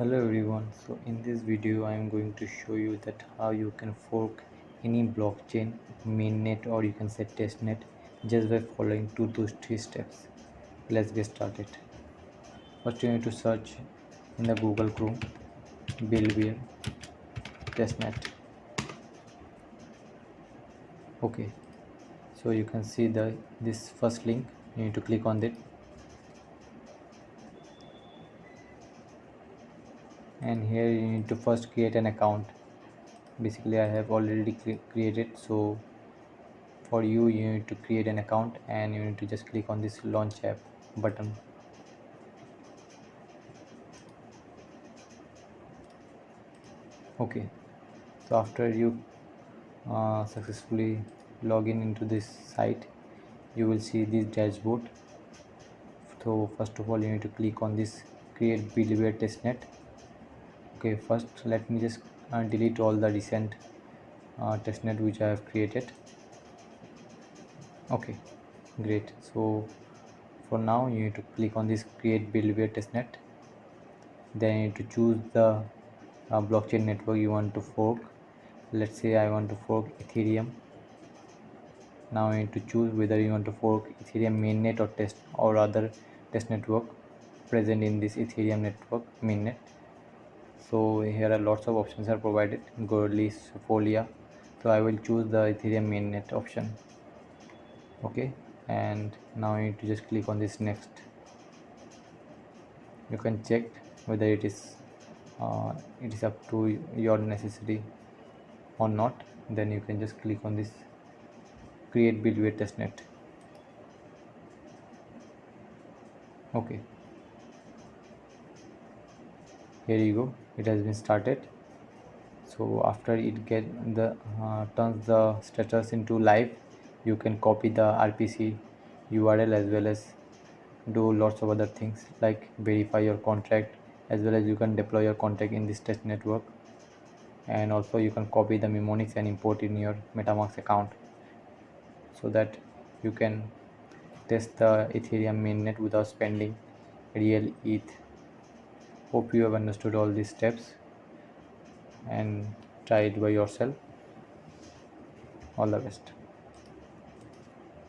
Hello everyone, so in this video I am going to show you that how you can fork any blockchain mainnet or you can say testnet just by following two to three steps. Let's get started. First you need to search in the Google Chrome buildware testnet. Okay, so you can see this first link. You need to click on it, and here you need to first create an account. Basically I have already created, so for you need to create an account and you need to just click on this launch app button. Okay, so after you successfully log in into this site, you will see this dashboard. So first of all you need to click on this create buildware testnet. Okay, first let me just delete all the recent testnet which I have created. Okay, great. So for now you need to click on this create buildware testnet. Then you need to choose the blockchain network you want to fork. Let's say I want to fork ethereum. Now you need to choose whether you want to fork ethereum mainnet or test or other test network present in this ethereum network mainnet. So here are lots of options are provided: Goerlis, Folia. So I will choose the ethereum mainnet option. Okay, and now you need to just click on this next. You can check whether it is up to your necessity or not. Then you can just click on this create buildware testnet. Okay, here you go, it has been started. So after it get the turns the status into live, you can copy the RPC URL as well as do lots of other things like verify your contract, as well as you can deploy your contract in this test network, and also you can copy the mnemonics and import in your MetaMask account so that you can test the ethereum mainnet without spending real ETH. Hope you have understood all these steps and try it by yourself. All the best.